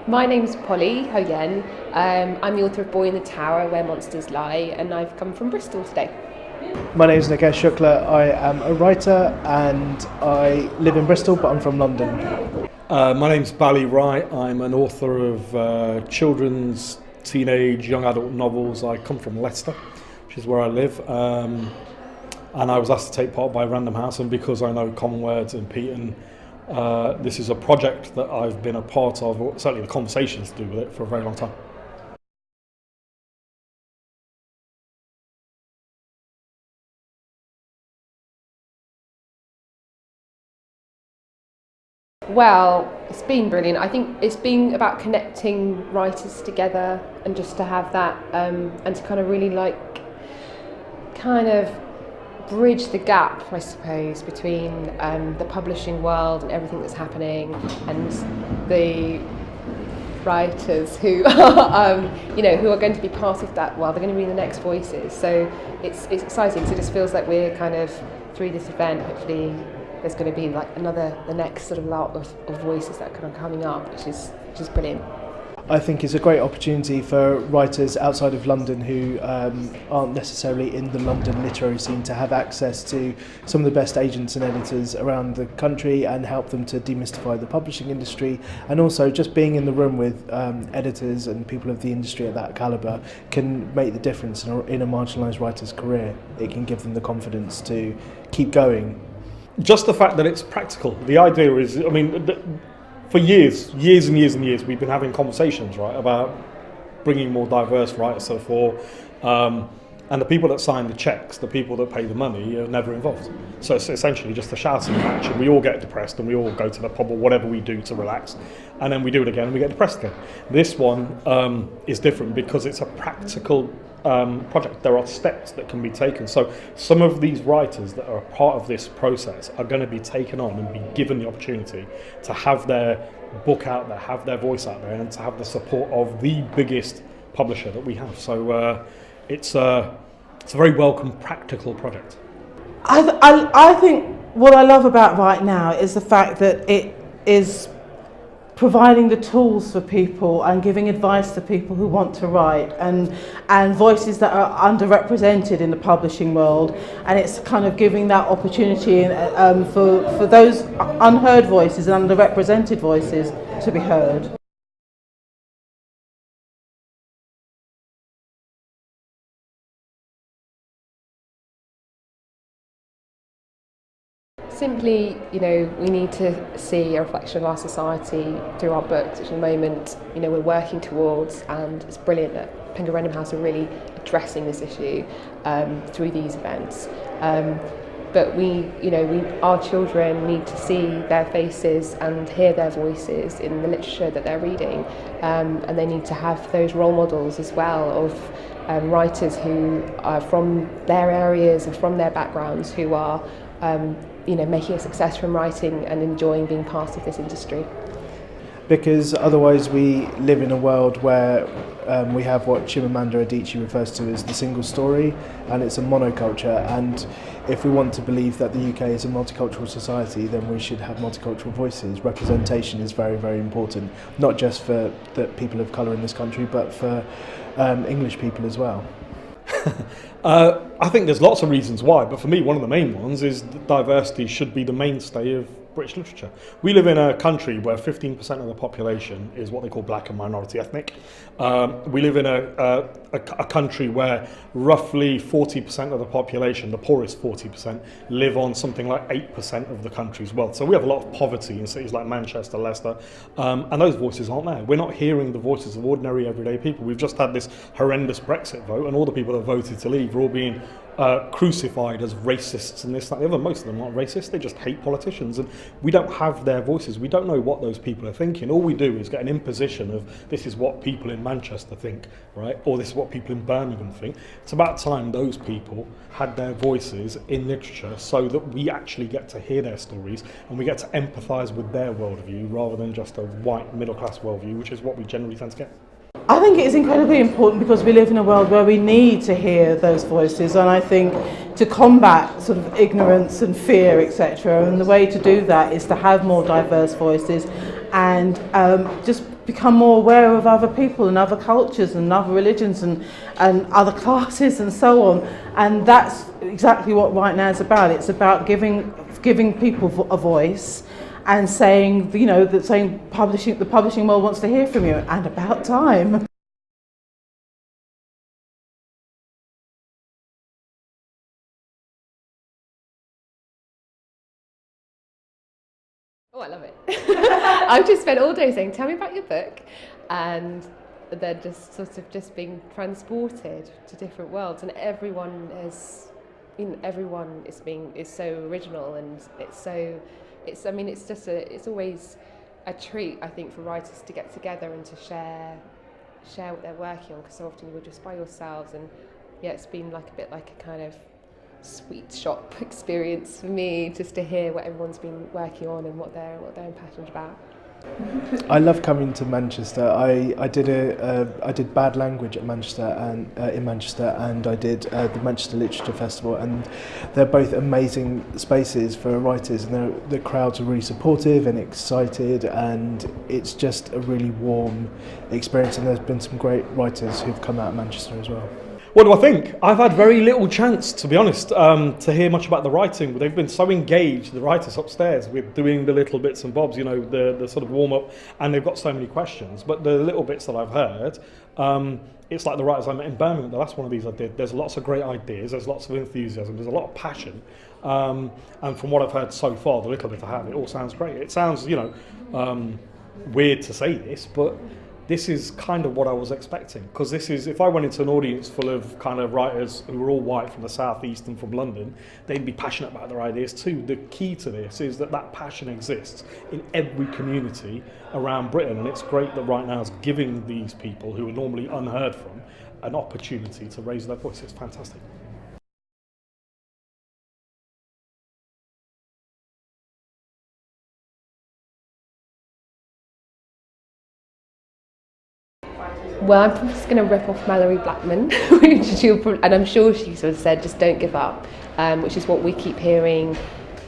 My name's Polly Ho-Yen. I'm the author of Boy in the Tower, Where Monsters Lie, and I've come from Bristol today. My name is Nikesh Shukla. I am a writer and I live in Bristol, but I'm from London. My name's Bally Wright. I'm an author of children's, teenage, young adult novels. I come from Leicester, which is where I live. And I was asked to take part by Random House, and because I know Common Words and Pete, this is a project that I've been a part of, or certainly the conversations to do with it, for a very long time. Well, it's been brilliant. I think it's been about connecting writers together and just to have that and to kind of really bridge the gap, I suppose, between the publishing world and everything that's happening and the writers who are, who are going to be part of that world. They're going to be the next voices. So it's exciting. So it just feels like we're kind of, through this event, hopefully there's going to be the next sort of lot of voices that are kind of coming up, which is brilliant. I think it's a great opportunity for writers outside of London who aren't necessarily in the London literary scene to have access to some of the best agents and editors around the country and help them to demystify the publishing industry. And also just being in the room with editors and people of the industry at that calibre can make the difference in a marginalised writer's career. It can give them the confidence to keep going. Just the fact that it's practical. The idea is, for years and years and years, we've been having conversations, right, about bringing more diverse writers to the fore, and the people that sign the checks, the people that pay the money, are never involved. So it's essentially just a shouting match, and we all get depressed, and we all go to the pub or whatever we do to relax, and then we do it again, and we get depressed again. This one is different because it's a practical project. There are steps that can be taken. So some of these writers that are a part of this process are going to be taken on and be given the opportunity to have their book out there, have their voice out there, and to have the support of the biggest publisher that we have. So it's a very welcome, practical project. I think what I love about WriteNow is the fact that it is providing the tools for people and giving advice to people who want to write and voices that are underrepresented in the publishing world, and it's kind of giving that opportunity for those unheard voices and underrepresented voices to be heard. Simply, we need to see a reflection of our society through our books, which at the moment, we're working towards, and it's brilliant that Penguin Random House are really addressing this issue through these events. But our children need to see their faces and hear their voices in the literature that they're reading, and they need to have those role models as well of writers who are from their areas and from their backgrounds who are making a success from writing and enjoying being part of this industry. Because otherwise we live in a world where we have what Chimamanda Adichie refers to as the single story, and it's a monoculture, and if we want to believe that the UK is a multicultural society, then we should have multicultural voices. Representation is very, very important, not just for the people of colour in this country, but for English people as well. I think there's lots of reasons why, but for me, one of the main ones is that diversity should be the mainstay of British literature. We live in a country where 15% of the population is what they call black and minority ethnic. We live in a country where roughly 40% of the population, the poorest 40%, live on something like 8% of the country's wealth. So we have a lot of poverty in cities like Manchester, Leicester, and those voices aren't there. We're not hearing the voices of ordinary everyday people. We've just had this horrendous Brexit vote, and all the people that voted to leave are all being crucified as racists and this, that, the other. Most of them aren't racist, they just hate politicians, and we don't have their voices. We don't know what those people are thinking. All we do is get an imposition of this is what people in Manchester think, right? Or this is what people in Birmingham think. It's about time those people had their voices in literature so that we actually get to hear their stories and we get to empathise with their worldview rather than just a white middle class worldview, which is what we generally tend to get. I think it is incredibly important because we live in a world where we need to hear those voices, and I think to combat sort of ignorance and fear, etc., and the way to do that is to have more diverse voices, and just become more aware of other people and other cultures and other religions and other classes and so on. And that's exactly what Right Now is about. It's about giving people a voice and saying, you know, that saying the publishing world wants to hear from you, and about time. Oh, I love it. I've just spent all day saying, tell me about your book, and then just sort of just being transported to different worlds, and everyone is so original, and it's always a treat, I think, for writers to get together and to share what they're working on, because so often you're just by yourselves, and yeah, it's been like a bit like a kind of sweet shop experience for me, just to hear what everyone's been working on and what they're passionate about. I love coming to Manchester. I did Bad Language at Manchester and in Manchester, and I did the Manchester Literature Festival, and they're both amazing spaces for writers, and the crowds are really supportive and excited, and it's just a really warm experience, and there's been some great writers who've come out of Manchester as well. What do I think? I've had very little chance, to be honest, to hear much about the writing. They've been so engaged, the writers upstairs, with doing the little bits and bobs, you know, the sort of warm-up, and they've got so many questions. But the little bits that I've heard, it's like the writers I met in Birmingham, the last one of these I did, there's lots of great ideas, there's lots of enthusiasm, there's a lot of passion. And from what I've heard so far, the little bit I have, it all sounds great. It sounds, you know, weird to say this, but this is kind of what I was expecting, because this is, if I went into an audience full of kind of writers who were all white from the southeast and from London, they'd be passionate about their ideas too. The key to this is that passion exists in every community around Britain, and it's great that Right Now is giving these people who are normally unheard from an opportunity to raise their voice. It's fantastic. Well, I'm just going to rip off Mallory Blackman, and I'm sure she sort of said, just don't give up, which is what we keep hearing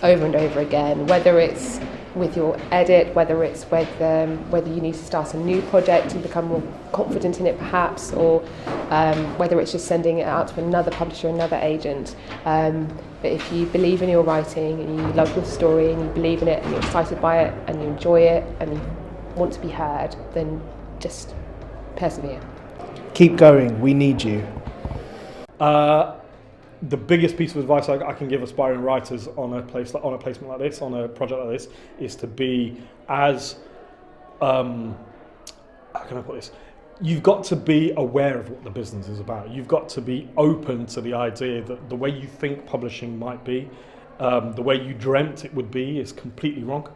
over and over again, whether it's with your edit, whether it's whether you need to start a new project and become more confident in it perhaps, or whether it's just sending it out to another publisher, another agent. But if you believe in your writing and you love your story and you believe in it and you're excited by it and you enjoy it and you want to be heard, then just persevere. Keep going, we need you. The biggest piece of advice I can give aspiring writers on a placement like this, on a project like this, is to be as, how can I put this? You've got to be aware of what the business is about. You've got to be open to the idea that the way you think publishing might be, the way you dreamt it would be, is completely wrong.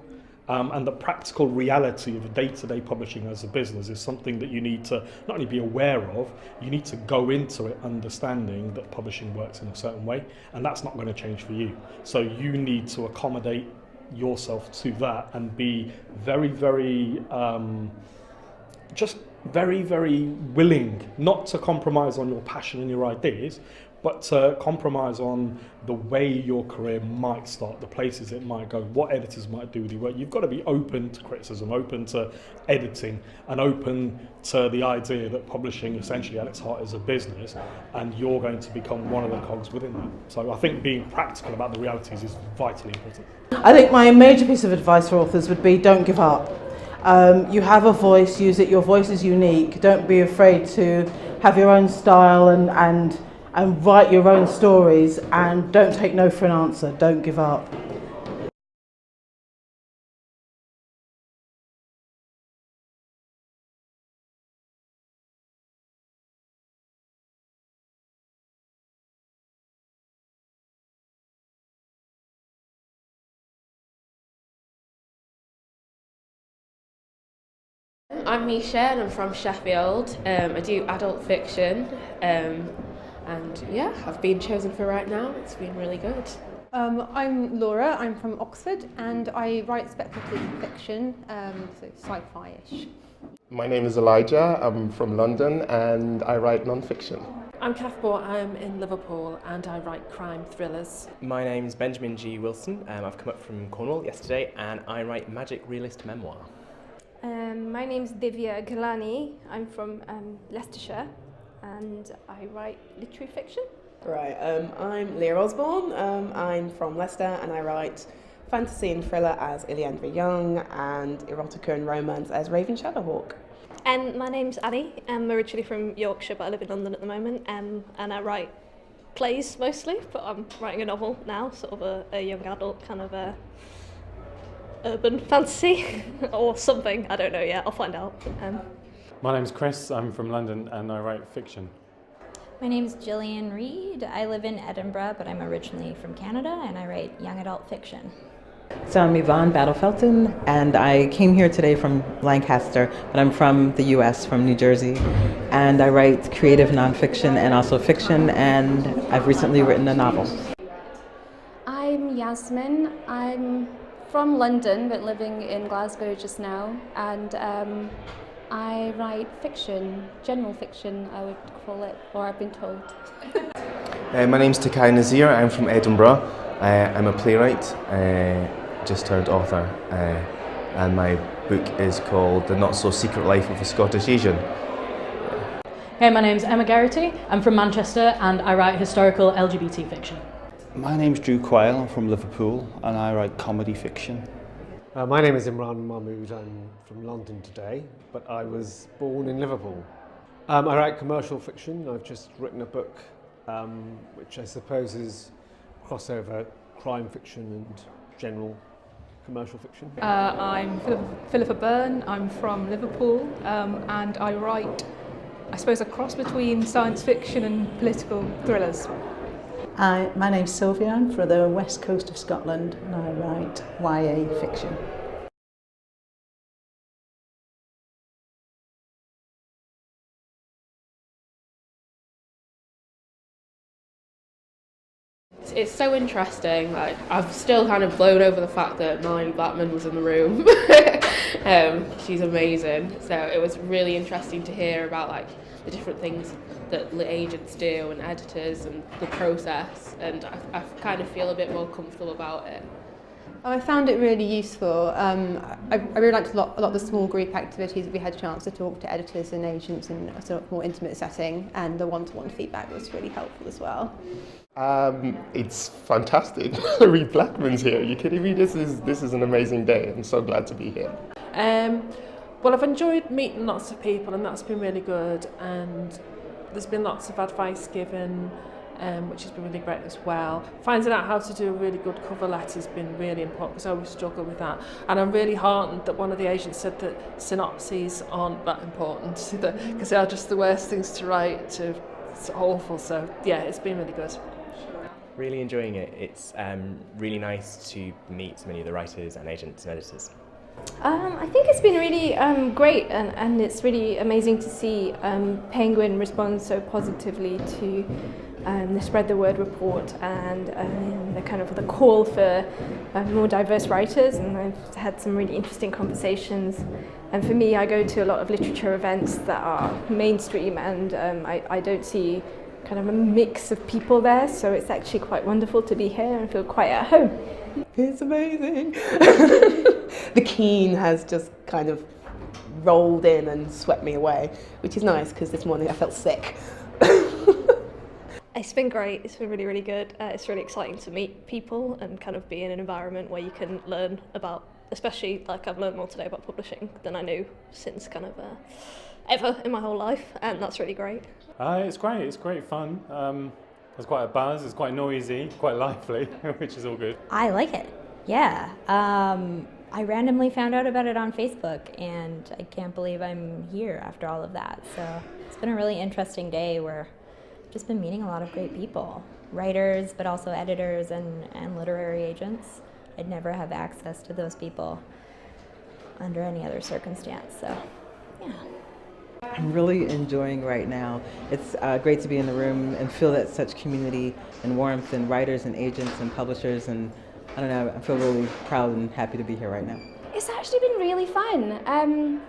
And the practical reality of day-to-day publishing as a business is something that you need to not only be aware of, you need to go into it understanding that publishing works in a certain way, and that's not going to change for you. So you need to accommodate yourself to that and be very, very, just very, very willing not to compromise on your passion and your ideas, but to compromise on the way your career might start, the places it might go, what editors might do with your work. You've got to be open to criticism, open to editing, and open to the idea that publishing essentially at its heart is a business, and you're going to become one of the cogs within that. So I think being practical about the realities is vitally important. I think my major piece of advice for authors would be, don't give up. You have a voice, use it. Your voice is unique. Don't be afraid to have your own style and write your own stories, and don't take no for an answer. Don't give up. I'm Misha and I'm from Sheffield. I do adult fiction. And yeah, I've been chosen for Right Now. It's been really good. I'm Laura, I'm from Oxford, and I write speculative fiction, so sci-fi-ish. My name is Elijah, I'm from London, and I write non-fiction. I'm Cathbort, I'm in Liverpool, and I write crime thrillers. My name's Benjamin G. Wilson, I've come up from Cornwall yesterday, and I write magic realist memoir. My name's Divya Gilani. I'm from Leicestershire and I write literary fiction. Right, I'm Leah Osborne. I'm from Leicester and I write fantasy and thriller as Leanne Young and erotica and romance as Raven Shadowhawk. And my name's Annie. I'm originally from Yorkshire, but I live in London at the moment, and I write plays mostly, but I'm writing a novel now, sort of a young adult kind of a urban fantasy or something. I don't know yet. I'll find out. My name's Chris. I'm from London and I write fiction. My name's Gillian Reid. I live in Edinburgh, but I'm originally from Canada and I write young adult fiction. So I'm Yvonne Battle-Felton and I came here today from Lancaster, but I'm from the US, from New Jersey, and I write creative nonfiction and also fiction, and I've recently written a novel. I'm Yasmin. I'm from London but living in Glasgow just now, and I write fiction, general fiction I would call it, or I've been told. My name's Takai Nazir, I'm from Edinburgh. I'm a playwright, just turned author, and my book is called The Not So Secret Life of a Scottish Asian. Hey, my name's Emma Garrity. I'm from Manchester and I write historical LGBT fiction. My name's Drew Quayle. I'm from Liverpool and I write comedy fiction. My name is Imran Mahmood. I'm from London today, but I was born in Liverpool. I write commercial fiction. I've just written a book which I suppose is crossover crime fiction and general commercial fiction. I'm Philippa Byrne. I'm from Liverpool and I write, I suppose, a cross between science fiction and political thrillers. My name's Sylvia. I'm from the west coast of Scotland and I write YA fiction. It's so interesting. Like, I'm still kind of blown over the fact that Melanie Blackman was in the room. She's amazing. So it was really interesting to hear about like the different things that agents do and editors and the process, and I kind of feel a bit more comfortable about it. I found it really useful. I really liked a lot of the small group activities that we had a chance to talk to editors and agents in a sort of more intimate setting, and the one-to-one feedback was really helpful as well. It's fantastic. Reba Blackman's here. Are you kidding me? This is an amazing day. I'm so glad to be here. Well, I've enjoyed meeting lots of people and that's been really good, and there's been lots of advice given, which has been really great as well. Finding out how to do a really good cover letter has been really important because I always struggle with that, and I'm really heartened that one of the agents said that synopses aren't that important because they are just the worst things to write. It's awful, so yeah, it's been really good. Really enjoying it. It's really nice to meet so many of the writers and agents and editors. I think it's been really great, and it's really amazing to see Penguin respond so positively to the Spread the Word report and the kind of the call for more diverse writers, and I've had some really interesting conversations. And for me, I go to a lot of literature events that are mainstream, and I don't see kind of a mix of people there, so it's actually quite wonderful to be here and feel quite at home. It's amazing. The keen has just kind of rolled in and swept me away, which is nice because this morning I felt sick. It's been great. It's been really, really good. It's really exciting to meet people and kind of be in an environment where you can learn about, especially like I've learned more today about publishing than I knew since kind of ever in my whole life, and that's really great. It's great. It's great fun. There's quite a buzz. It's quite noisy, quite lively, which is all good. I like it. Yeah. I randomly found out about it on Facebook and I can't believe I'm here after all of that. So it's been a really interesting day where I've just been meeting a lot of great people, writers, but also editors and literary agents. I'd never have access to those people under any other circumstance. So, yeah. I'm really enjoying right now. It's great to be in the room and feel that such community and warmth and writers and agents and publishers, and I don't know, I feel really proud and happy to be here right now. It's actually been really fun.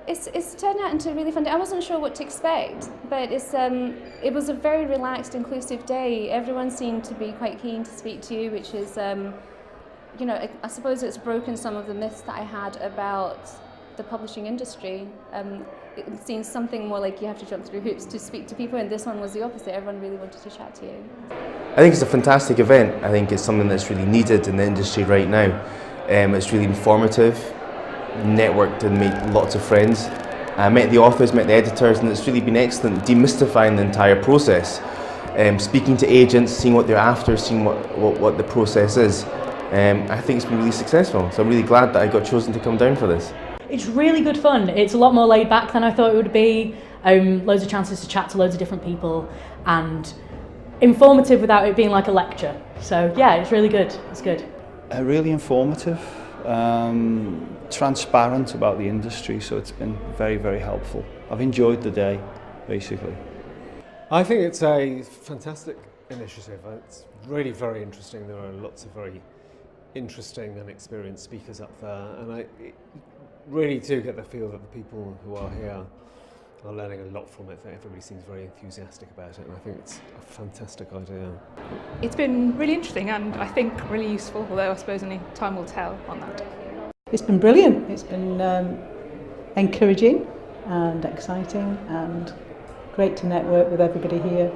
It's turned out into a really fun day. I wasn't sure what to expect, but it was a very relaxed, inclusive day. Everyone seemed to be quite keen to speak to you, which is, you know, I suppose it's broken some of the myths that I had about the publishing industry. It seems something more like you have to jump through hoops to speak to people, and this one was the opposite. Everyone really wanted to chat to you. I think it's a fantastic event. I think it's something that's really needed in the industry right now. It's really informative, networked and made lots of friends. I met the authors, met the editors, and it's really been excellent demystifying the entire process. Speaking to agents, seeing what they're after, seeing what the process is. I think it's been really successful, so I'm really glad that I got chosen to come down for this. It's really good fun. It's a lot more laid back than I thought it would be. Loads of chances to chat to loads of different people, and informative without it being like a lecture. So yeah, it's really good. It's good. Really informative, transparent about the industry, so it's been very, very helpful. I've enjoyed the day, basically. I think it's a fantastic initiative. It's really very interesting. There are lots of very interesting and experienced speakers up there, and I really do get the feel that the people who are here are learning a lot from it. Everybody seems very enthusiastic about it, and I think it's a fantastic idea. It's been really interesting and I think really useful, although I suppose only time will tell on that. It's been brilliant. It's been encouraging and exciting and great to network with everybody here.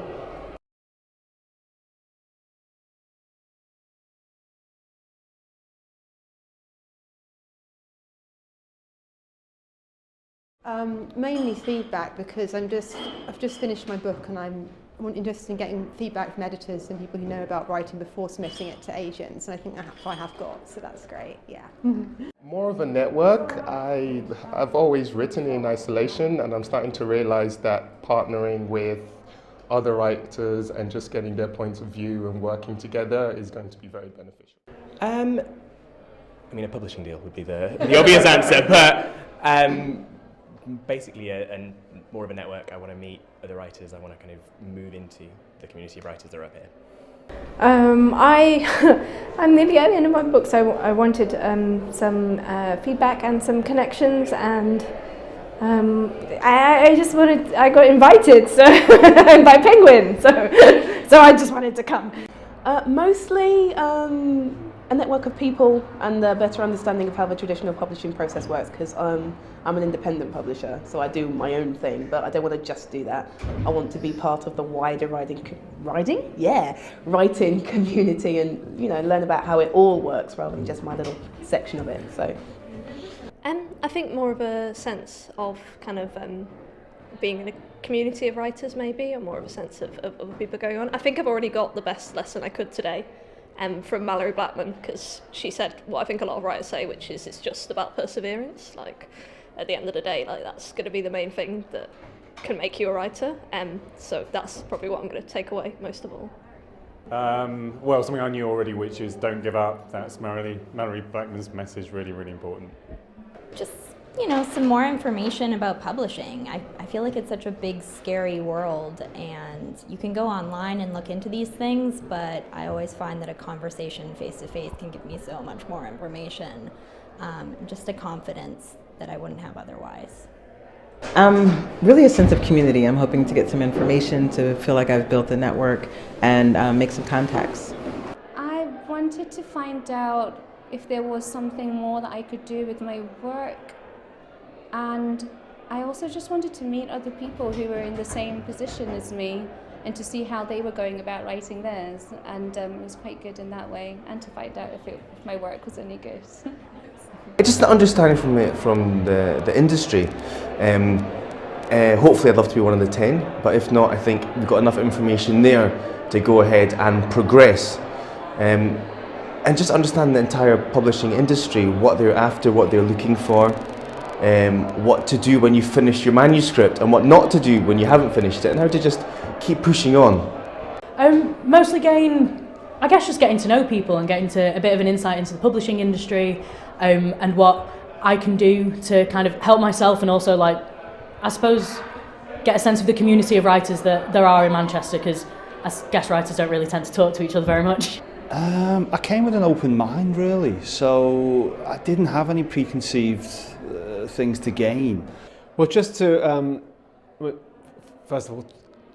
Mainly feedback, because I've just finished my book and I'm interested in getting feedback from editors and people who know about writing before submitting it to agents, and I think I have got, so that's great, yeah. More of a network. I've always written in isolation, and I'm starting to realize that partnering with other writers and just getting their points of view and working together is going to be very beneficial. I mean, a publishing deal would be the obvious answer, but basically more of a network. I want to meet other writers. I want to kind of move into the community of writers that are up here. I'm nearly at the end of my book, so I wanted some feedback and some connections, and I just wanted. I got invited so by Penguin, so I just wanted to come. Mostly a network of people and a better understanding of how the traditional publishing process works, because I'm an independent publisher, so I do my own thing, but I don't want to just do that. I want to be part of the wider writing community, and learn about how it all works rather than just my little section of it. So I think more of a sense of kind of being in a community of writers, maybe, or more of a sense of other people going on. I think I've already got the best lesson I could today from Mallory Blackman, because she said what I think a lot of writers say, which is it's just about perseverance. Like, at the end of the day, like, that's going to be the main thing that can make you a writer. So that's probably what I'm going to take away most of all. Well, something I knew already, which is don't give up. That's Mallory Blackman's message, really, really important. Just, some more information about publishing. I feel like it's such a big, scary world, and you can go online and look into these things, but I always find that a conversation face-to-face can give me so much more information, just a confidence that I wouldn't have otherwise. Really a sense of community. I'm hoping to get some information, to feel like I've built a network and make some contacts. I wanted to find out if there was something more that I could do with my work, and I also just wanted to meet other people who were in the same position as me and to see how they were going about writing theirs, and it was quite good in that way, and to find out if my work was any good. Just an understanding from the industry. Hopefully I'd love to be one of the 10, but if not, I think we've got enough information there to go ahead and progress. And just understand the entire publishing industry, what they're after, what they're looking for, what to do when you finish your manuscript and what not to do when you haven't finished it, and how to just keep pushing on. Mostly just getting to know people and getting to a bit of an insight into the publishing industry, and what I can do to kind of help myself, and also, I suppose, get a sense of the community of writers that there are in Manchester, because guest writers don't really tend to talk to each other very much. I came with an open mind, really, so I didn't have any preconceived things to gain. Well, just to first of all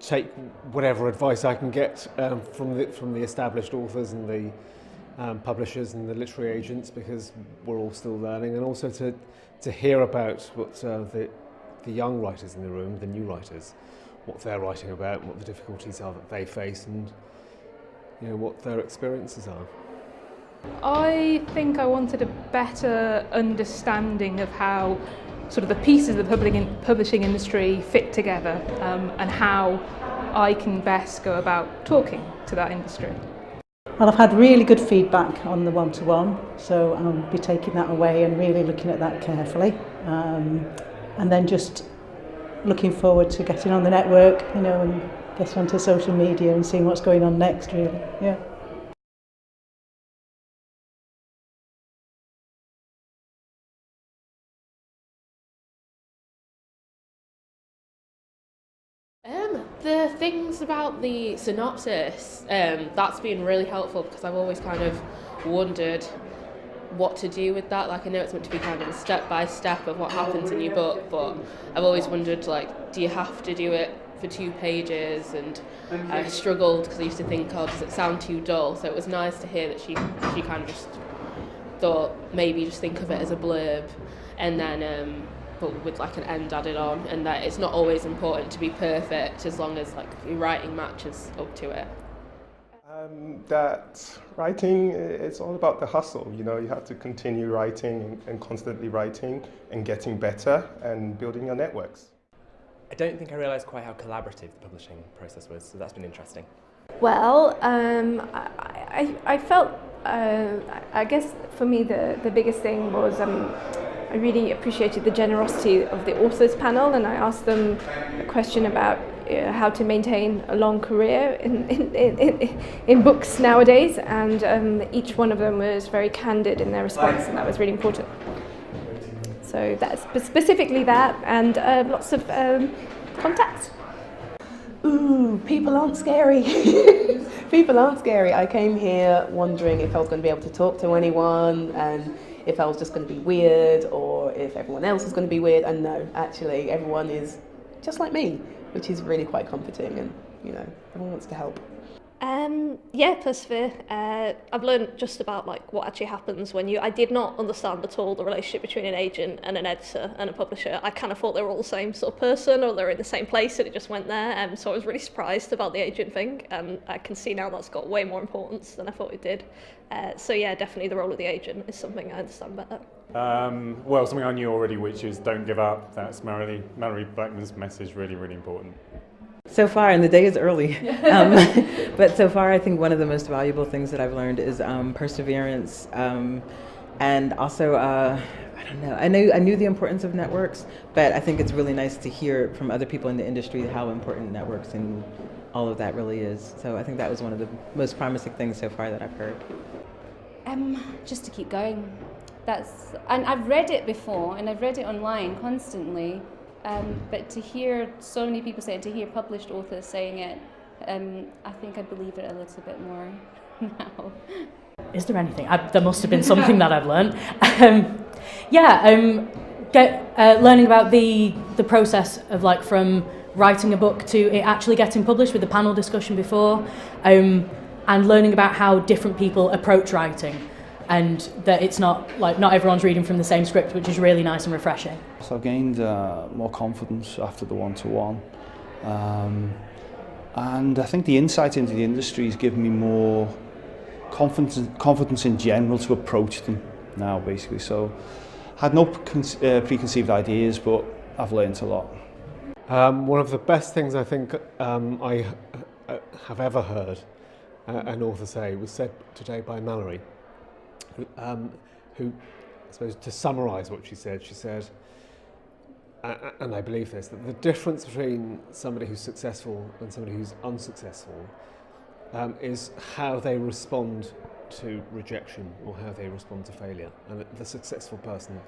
take whatever advice I can get from the established authors and publishers and the literary agents, because we're all still learning, and also to hear about what the young writers in the room, the new writers, what they're writing about, what the difficulties are that they face, and what their experiences are. I think I wanted a better understanding of how sort of the pieces of the publishing industry fit together, and how I can best go about talking to that industry. Well, I've had really good feedback on the one-to-one, so I'll be taking that away and really looking at that carefully. And then just looking forward to getting on the network, and getting onto social media and seeing what's going on next, really. Yeah. The things about the synopsis, that's been really helpful, because I've always kind of wondered what to do with that. Like, I know it's meant to be kind of a step-by-step of what happens in your book, but I've always wondered, like, do you have to do it for 2 pages? And I struggled because I used to think, oh, does it sound too dull? So it was nice to hear that she kind of just thought maybe just think of it as a blurb, and then but with like an end added on, and that it's not always important to be perfect as long as like your writing matches up to it. That writing, it's all about the hustle. You have to continue writing and constantly writing and getting better and building your networks. I don't think I realised quite how collaborative the publishing process was, so that's been interesting. Well, I felt, I guess for me the biggest thing was I really appreciated the generosity of the authors panel, and I asked them a question about how to maintain a long career in books nowadays, and each one of them was very candid in their response, and that was really important. So that's specifically that, and lots of contacts. Ooh, people aren't scary. People aren't scary. I came here wondering if I was going to be able to talk to anyone, and if I was just going to be weird, or if everyone else was going to be weird. And no, actually, everyone is just like me, which is really quite comforting, and everyone wants to help. Yeah, persevere. I've learned just about like what actually happens when I did not understand at all the relationship between an agent and an editor and a publisher. I kind of thought they were all the same sort of person, or they're in the same place, and it just went there. So I was really surprised about the agent thing, and I can see now that's got way more importance than I thought it did. So yeah, definitely the role of the agent is something I understand better. Well, something I knew already, which is don't give up. That's Mallory Blackman's message, really, really important. So far, and the day is early, but so far I think one of the most valuable things that I've learned is perseverance, and also, I don't know, I knew the importance of networks, but I think it's really nice to hear from other people in the industry how important networks and all of that really is. So I think that was one of the most promising things so far that I've heard. Just to keep going. And I've read it before, and I've read it online constantly. But to hear so many people say it, to hear published authors saying it, I think I believe it a little bit more now. Is there anything? There must have been something that I've learned. Learning about the process of like from writing a book to it actually getting published with the panel discussion before, and learning about how different people approach writing. And that it's not everyone's reading from the same script, which is really nice and refreshing. So I've gained more confidence after the one-to-one, and I think the insight into the industry has given me more confidence in general to approach them now, basically. So I had no preconceived ideas, but I've learned a lot. One of the best things I think I have ever heard an author say was said today by Mallory. Who, I suppose, to summarise what she said, and I believe this, that the difference between somebody who's successful and somebody who's unsuccessful is how they respond to rejection or how they respond to failure. And the successful person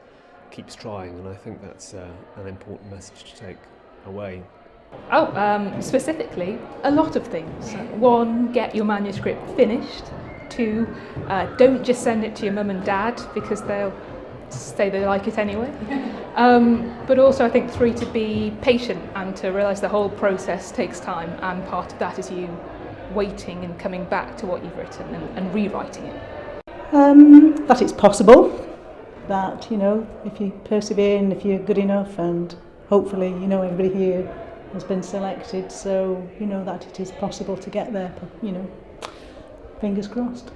keeps trying, and I think that's an important message to take away. Specifically, a lot of things. 1, get your manuscript finished. 2, don't just send it to your mum and dad because they'll say they like it anyway. But also I think 3, to be patient and to realise the whole process takes time, and part of that is you waiting and coming back to what you've written and rewriting it. That it's possible, that, you know, if you persevere and if you're good enough, and hopefully, you know, everybody here has been selected, so, you know, that it is possible to get there, you know, fingers crossed.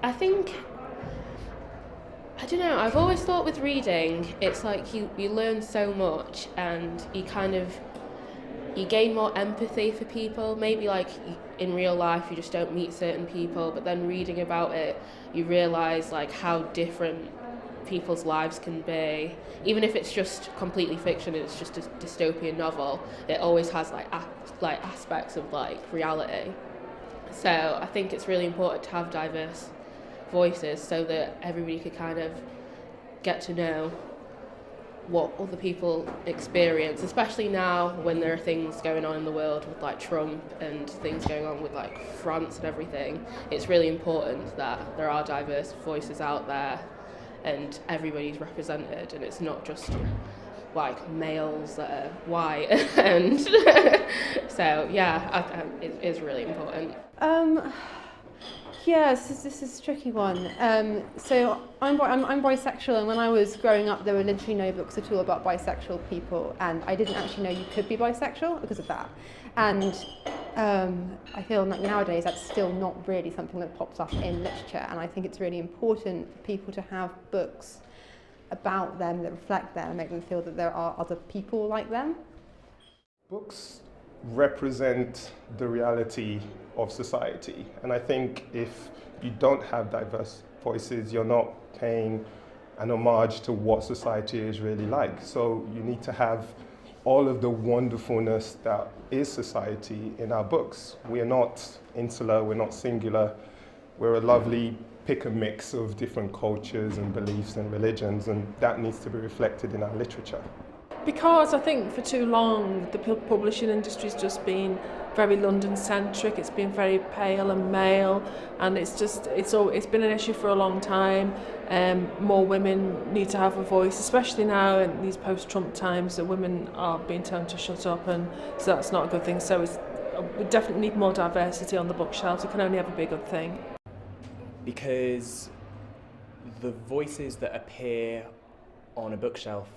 I think, I don't know, I've always thought with reading, it's like you learn so much and you gain more empathy for people. Maybe like in real life you just don't meet certain people, but then reading about it, you realise like how different people's lives can be. Even if it's just completely fiction and it's just a dystopian novel, it always has like aspects of like reality. So I think it's really important to have diverse voices so that everybody could kind of get to know what other people experience, especially now when there are things going on in the world with like Trump and things going on with like France and everything. It's really important that there are diverse voices out there and everybody's represented, and it's not just like males that are white. And so yeah, it is really important. Yeah, this is a tricky one. So I'm bisexual, and when I was growing up, there were literally no books at all about bisexual people, and I didn't actually know you could be bisexual because of that. And I feel like nowadays that's still not really something that pops up in literature, and I think it's really important for people to have books about them that reflect them and make them feel that there are other people like them. Books represent the reality of society, and I think if you don't have diverse voices, you're not paying an homage to what society is really like. So you need to have all of the wonderfulness that is society in our books. We are not insular, we're not singular, we're a lovely pick and mix of different cultures and beliefs and religions, and that needs to be reflected in our literature. Because I think for too long the publishing industry's just been very London-centric. It's been very pale and male, and it's been an issue for a long time. More women need to have a voice, especially now in these post-Trump times, that women are being told to shut up, and so that's not a good thing. So we definitely need more diversity on the bookshelves. It can only ever be a good thing. Because the voices that appear on a bookshelf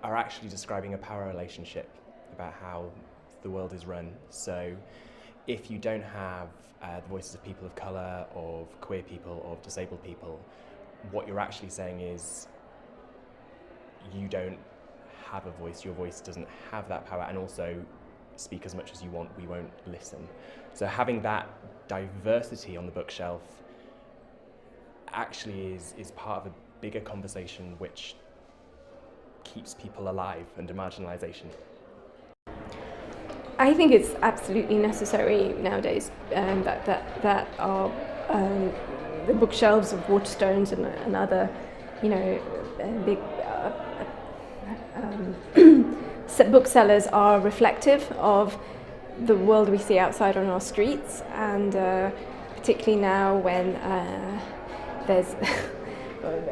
are actually describing a power relationship about how the world is run. So if you don't have the voices of people of colour, of queer people, of disabled people, what you're actually saying is you don't have a voice, your voice doesn't have that power, and also speak as much as you want, we won't listen. So having that diversity on the bookshelf actually is part of a bigger conversation which keeps people alive under marginalisation. I think it's absolutely necessary nowadays that our the bookshelves of Waterstones and other, you know, big booksellers are reflective of the world we see outside on our streets, and particularly now when there's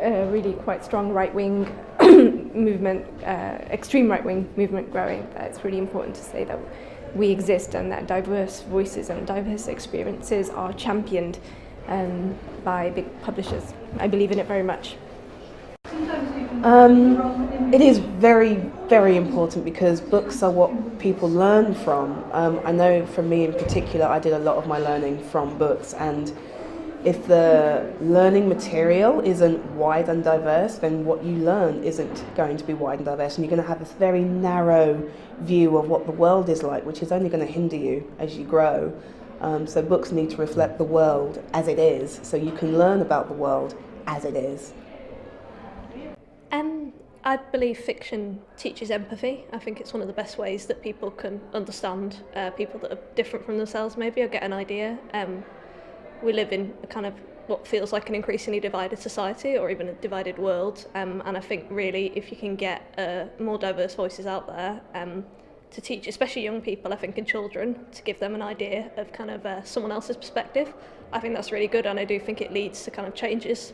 a really quite strong right-wing movement, extreme right-wing movement growing. It's really important to say that we exist and that diverse voices and diverse experiences are championed by big publishers. I believe in it very much. It is very, very important because books are what people learn from. I know for me in particular, I did a lot of my learning from books, and if the learning material isn't wide and diverse, then what you learn isn't going to be wide and diverse, and you're going to have this very narrow view of what the world is like, which is only going to hinder you as you grow. So books need to reflect the world as it is, so you can learn about the world as it is. I believe fiction teaches empathy. I think it's one of the best ways that people can understand people that are different from themselves, maybe, or get an idea. We live in a kind of what feels like an increasingly divided society, or even a divided world, and I think really if you can get more diverse voices out there to teach, especially young people, I think, and children, to give them an idea of kind of someone else's perspective, I think that's really good, and I do think it leads to kind of changes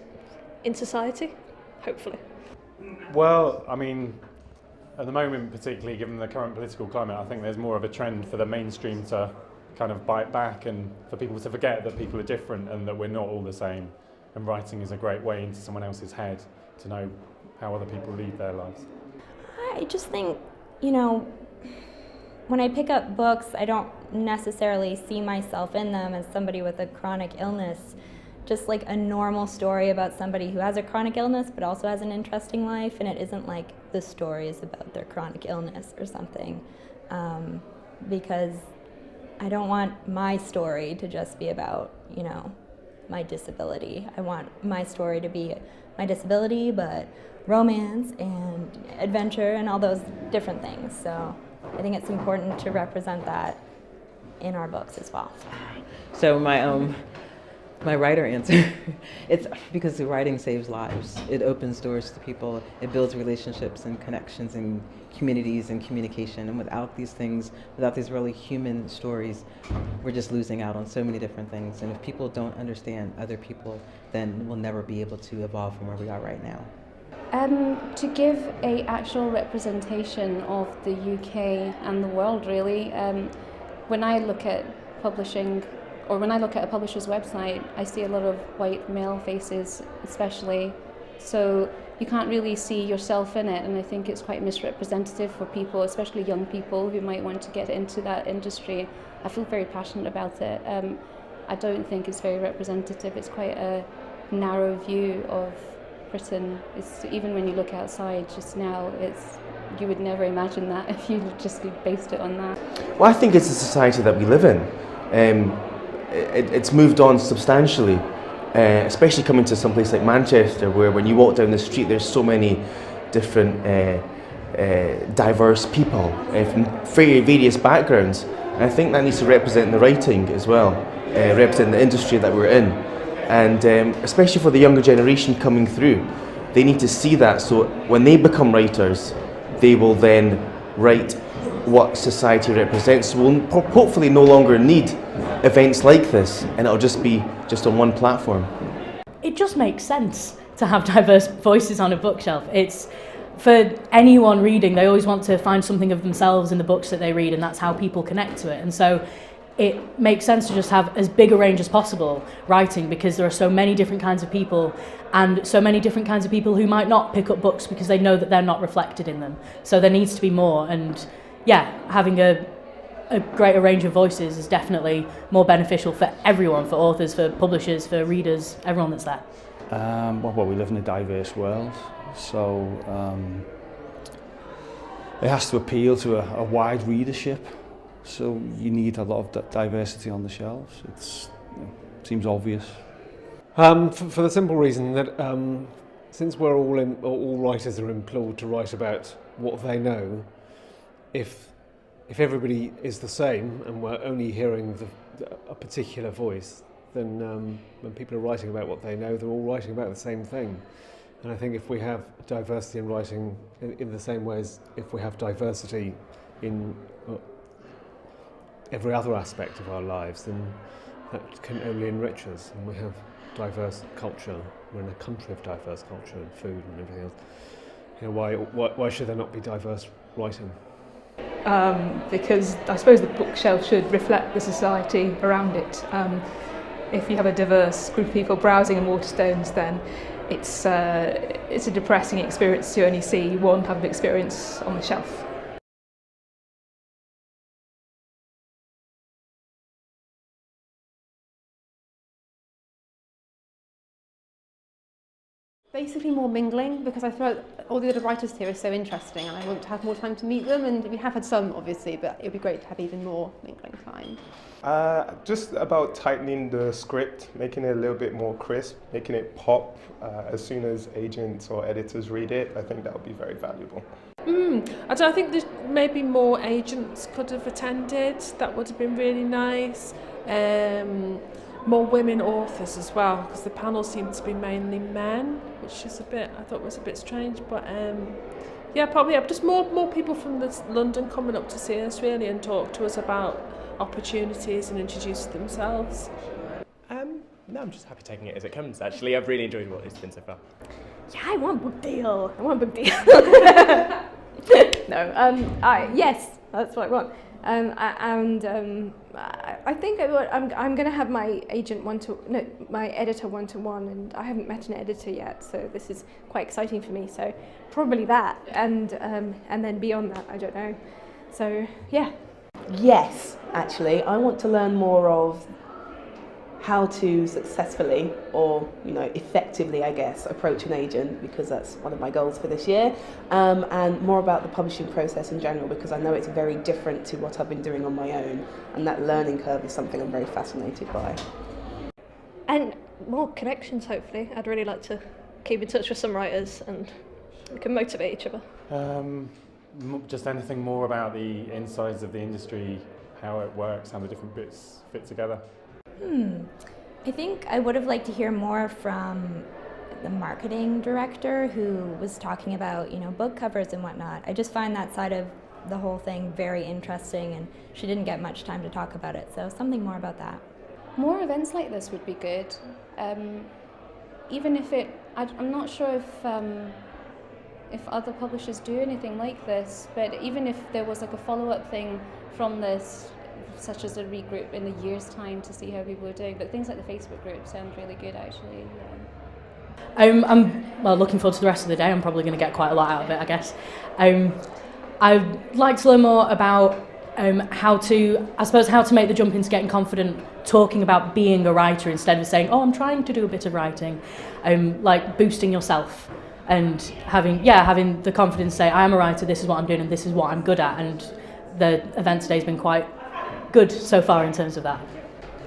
in society. hopefully. Well, I mean, at the moment, particularly given the current political climate, I think there's more of a trend for the mainstream to kind of bite back and for people to forget that people are different and that we're not all the same. And writing is a great way into someone else's head to know how other people lead their lives. I just think, you know, when I pick up books, I don't necessarily see myself in them as somebody with a chronic illness. Just like a normal story about somebody who has a chronic illness but also has an interesting life, and it isn't like the story is about their chronic illness or something, because I don't want my story to just be about, you know, my disability. I want my story to be my disability, but romance and adventure and all those different things. So I think it's important to represent that in our books as well. So my writer answer, it's because the writing saves lives. It opens doors to people. It builds relationships and connections and communities and communication. And without these things, without these really human stories, we're just losing out on so many different things. And if people don't understand other people, then we'll never be able to evolve from where we are right now. To give a actual representation of the UK and the world, really, when I look at publishing, or when I look at a publisher's website, I see a lot of white male faces especially, so you can't really see yourself in it, and I think it's quite misrepresentative for people, especially young people who might want to get into that industry. I feel very passionate about it. I don't think it's very representative. It's quite a narrow view of Britain. It's, even when you look outside just now, you would never imagine that if you just based it on that. Well, I think it's the society that we live in. It's moved on substantially, especially coming to some place like Manchester, where when you walk down the street there's so many different diverse people from various backgrounds, and I think that needs to represent the writing as well, represent the industry that we're in, and especially for the younger generation coming through, they need to see that, so when they become writers they will then write what society represents. We'll hopefully no longer need events like this, and it'll just be on one platform. It just makes sense to have diverse voices on a bookshelf. It's, for anyone reading, they always want to find something of themselves in the books that they read, and that's how people connect to it. And so it makes sense to just have as big a range as possible writing, because there are so many different kinds of people, and so many different kinds of people who might not pick up books because they know that they're not reflected in them. So there needs to be more, and yeah, having a greater range of voices is definitely more beneficial for everyone, for authors, for publishers, for readers, everyone that's there. Well, we live in a diverse world, so it has to appeal to a wide readership. So you need a lot of diversity on the shelves. It seems obvious. For the simple reason that since we're all writers are implored to write about what they know, if everybody is the same and we're only hearing a particular voice, then when people are writing about what they know, they're all writing about the same thing. And I think if we have diversity in writing in the same way as if we have diversity in every other aspect of our lives, then that can only enrich us. And we have diverse culture. We're in a country of diverse culture and food and everything else. You know, why should there not be diverse writing? Because I suppose the bookshelf should reflect the society around it. If you have a diverse group of people browsing in Waterstones, then it's a depressing experience to only see one type of experience on the shelf. Basically more mingling, because I feel like all the other writers here are so interesting and I want to have more time to meet them, and we have had some obviously, but it would be great to have even more mingling time. Just about tightening the script, making it a little bit more crisp, making it pop as soon as agents or editors read it. I think that would be very valuable. I think there's maybe more agents could have attended. That would have been really nice. More women authors as well, because the panel seemed to be mainly men, which is I thought was a bit strange, but yeah, probably just more people from London coming up to see us really and talk to us about opportunities and introduce themselves. No, I'm just happy taking it as it comes, actually. I've really enjoyed what it's been so far. yeah, I want book deal. I want book deal. No, yes, that's what I want. I think I'm going to have my my editor one-to-one, and I haven't met an editor yet, so this is quite exciting for me. So probably that, and then beyond that, I don't know. So yeah. Yes, actually, I want to learn more of how to successfully, or effectively, I guess, approach an agent, because that's one of my goals for this year, and more about the publishing process in general, because I know it's very different to what I've been doing on my own, and that learning curve is something I'm very fascinated by. And more connections, hopefully. I'd really like to keep in touch with some writers, and we can motivate each other. Just anything more about the insides of the industry, how it works, how the different bits fit together. I think I would have liked to hear more from the marketing director who was talking about, book covers and whatnot. I just find that side of the whole thing very interesting, and she didn't get much time to talk about it, so something more about that. More events like this would be good. Even if I'm not sure if other publishers do anything like this, but even if there was like a follow-up thing from this, such as a regroup in a year's time to see how people are doing, but things like the Facebook group sound really good actually. I'm looking forward to the rest of the day. I'm probably going to get quite a lot out of it, I guess. I'd like to learn more about how to make the jump into getting confident talking about being a writer instead of saying, I'm trying to do a bit of writing. Like boosting yourself and having the confidence to say, I am a writer, this is what I'm doing and this is what I'm good at, and the event today's been quite good so far in terms of that.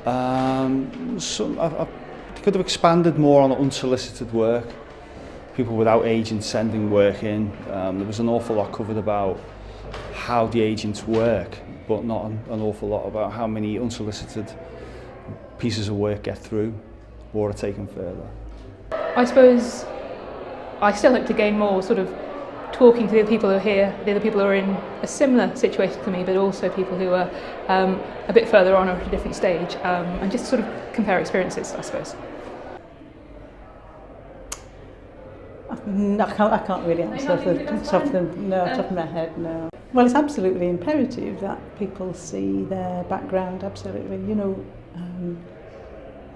I could have expanded more on unsolicited work, people without agents sending work in. There was an awful lot covered about how the agents work, but not an awful lot about how many unsolicited pieces of work get through or are taken further. I suppose I still hope to gain more sort of talking to the other people who are here, the other people who are in a similar situation to me, but also people who are a bit further on or at a different stage, and just sort of compare experiences, I suppose. I can't really answer off the top of my head, no. Well, it's absolutely imperative that people see their background, absolutely.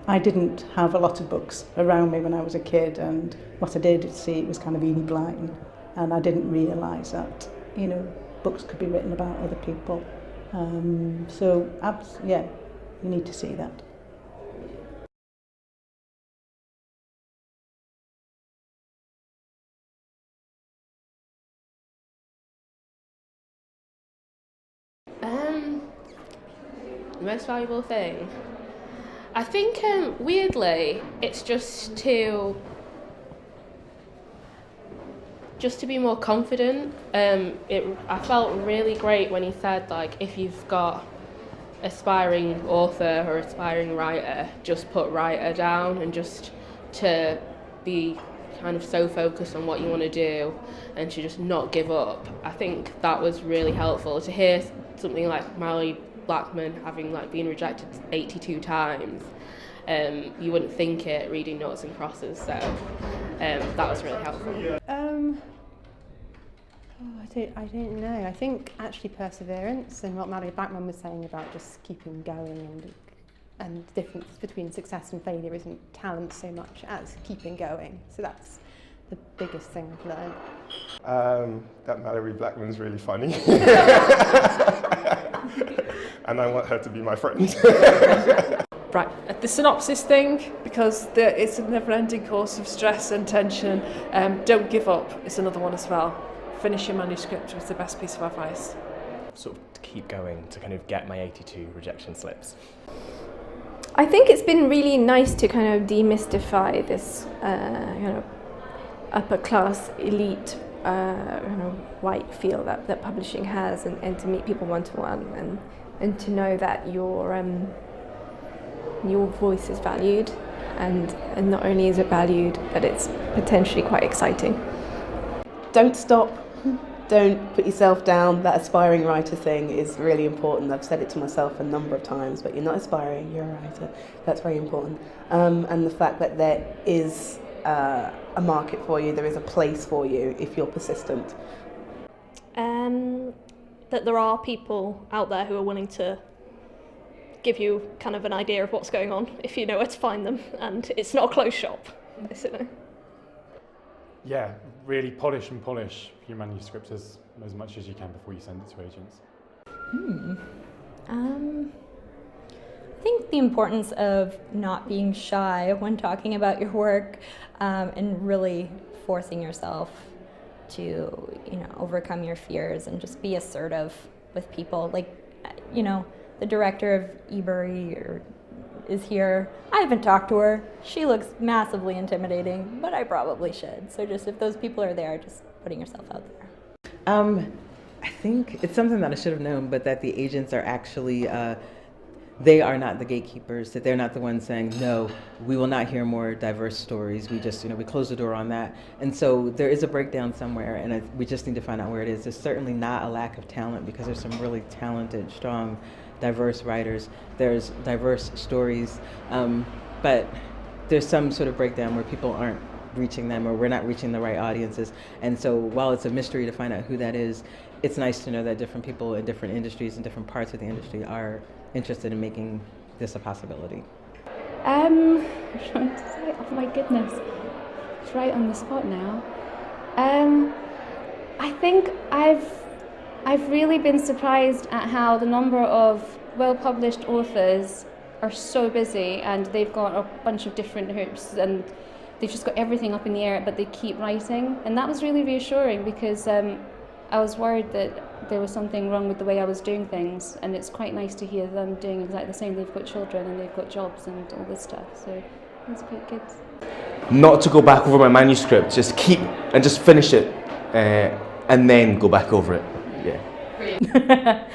I didn't have a lot of books around me when I was a kid, and what I did see was kind of Enid Blyton, and I didn't realise that, books could be written about other people. You need to see that. The most valuable thing? I think, weirdly, it's just to be more confident. I felt really great when he said, like, if you've got aspiring author or aspiring writer, just put writer down, and just to be kind of so focused on what you want to do and to just not give up. I think that was really helpful to hear something like Mallory Blackman having been rejected 82 times. You wouldn't think it reading noughts and crosses, so that was really helpful. I don't know. I think actually perseverance, and what Mallory Blackman was saying about just keeping going, and the difference between success and failure isn't talent so much as keeping going. So that's the biggest thing I've learned. That Mallory Blackman's really funny. And I want her to be my friend. Right, the synopsis thing, because it's a never-ending course of stress and tension. Don't give up is another one as well. Finish your manuscript was the best piece of advice. Sort of to keep going, to kind of get my 82 rejection slips. I think it's been really nice to kind of demystify this, upper class elite, white feel that publishing has, and to meet people one-to-one, and to know that your voice is valued, and not only is it valued, but it's potentially quite exciting. Don't stop. Don't put yourself down. That aspiring writer thing is really important. I've said it to myself a number of times, but you're not aspiring, you're a writer. That's very important. And the fact that there is a market for you, there is a place for you if you're persistent. That there are people out there who are willing to give you kind of an idea of what's going on if you know where to find them, and it's not a closed shop, basically. Yeah, really polish your manuscript as much as you can before you send it to agents. I think the importance of not being shy when talking about your work, and really forcing yourself to, overcome your fears and just be assertive with people. Like, the director of eBury is here. I haven't talked to her. She looks massively intimidating, but I probably should. So just if those people are there, just putting yourself out there. I think it's something that I should have known, but that the agents are actually, they are not the gatekeepers, that they're not the ones saying, no, we will not hear more diverse stories. We just, we close the door on that. And so there is a breakdown somewhere, and we just need to find out where it is. There's certainly not a lack of talent, because there's some really talented, strong, diverse writers. There's diverse stories, but there's some sort of breakdown where people aren't reaching them, or we're not reaching the right audiences. And so while it's a mystery to find out who that is, it's nice to know that different people in different industries and different parts of the industry are interested in making this a possibility. I'm trying to say, oh my goodness, it's right on the spot now. I think I've really been surprised at how the number of well-published authors are so busy, and they've got a bunch of different hoops, and they've just got everything up in the air, but they keep writing. And that was really reassuring, because I was worried that there was something wrong with the way I was doing things, and it's quite nice to hear them doing exactly the same. They've got children and they've got jobs and all this stuff, so it's quite good. Not to go back over my manuscript, just finish it, and then go back over it. Yeah.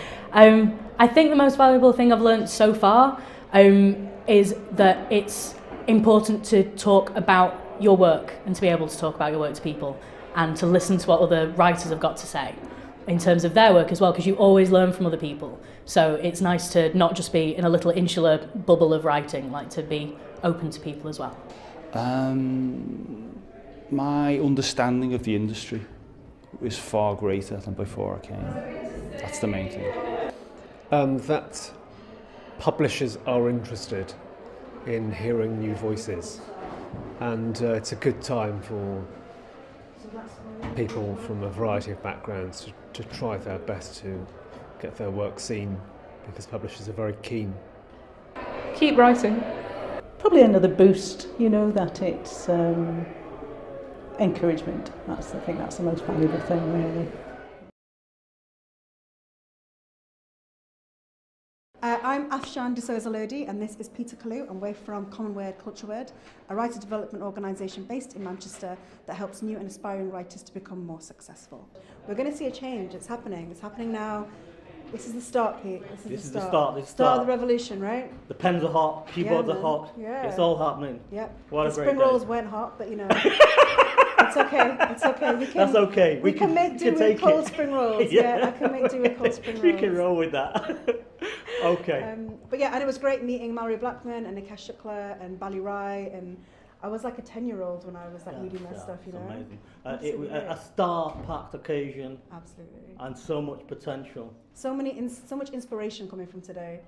I think the most valuable thing I've learned so far is that it's important to talk about your work, and to be able to talk about your work to people, and to listen to what other writers have got to say in terms of their work as well, because you always learn from other people. So it's nice to not just be in a little insular bubble of writing, like to be open to people as well. My understanding of the industry is far greater than before I came. That's the main thing. That publishers are interested in hearing new voices, and it's a good time for people from a variety of backgrounds to try their best to get their work seen, because publishers are very keen. Keep writing. Probably another boost, that it's encouragement. I think that's the most valuable thing, really. I'm Afshan D'Souza Lodi, and this is Peter Kalu, and we're from Common Word Culture Word, a writer development organisation based in Manchester that helps new and aspiring writers to become more successful. We're going to see a change. It's happening. It's happening now. This is the start, Pete. This is the start. This Start of the revolution, right? The pens are hot, keyboards are hot. Yeah. It's all happening. Yep. What a the great spring day. rolls weren't hot, but It's okay. It's okay. That's okay. We can make do with cold spring rolls. Yeah. I can make do with cold spring rolls. We can roll with that. Okay. But yeah, and it was great meeting Mallory Blackman and Nikesh Shukla and Bali Rai, and I was like a 10-year-old when I was reading their stuff, It's amazing. It was Absolutely. a star-packed occasion. Absolutely. And so much potential. So much inspiration coming from today.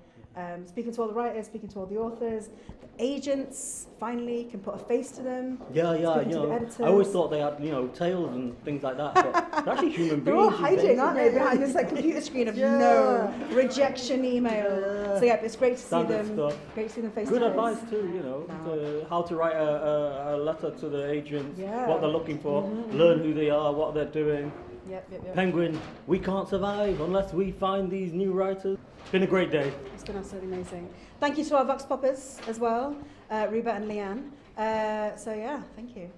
Speaking to all the writers, speaking to all the authors, the agents finally can put a face to them. Yeah, speaking to the editors. I always thought they had, tails and things like that, but they're actually human beings. They're all these hiding, days, aren't they, behind this computer screen of no rejection email. So yeah, it's great to see Standard them. stuff. Great to see them face Good to advice face. too, how to write a letter to the agents, Yeah. what they're looking for, learn who they are, what they're doing. Yep. Penguin, we can't survive unless we find these new writers. It's been a great day. It's been absolutely amazing. Thank you to our Vox Poppers as well, Reba and Leanne. So yeah, thank you.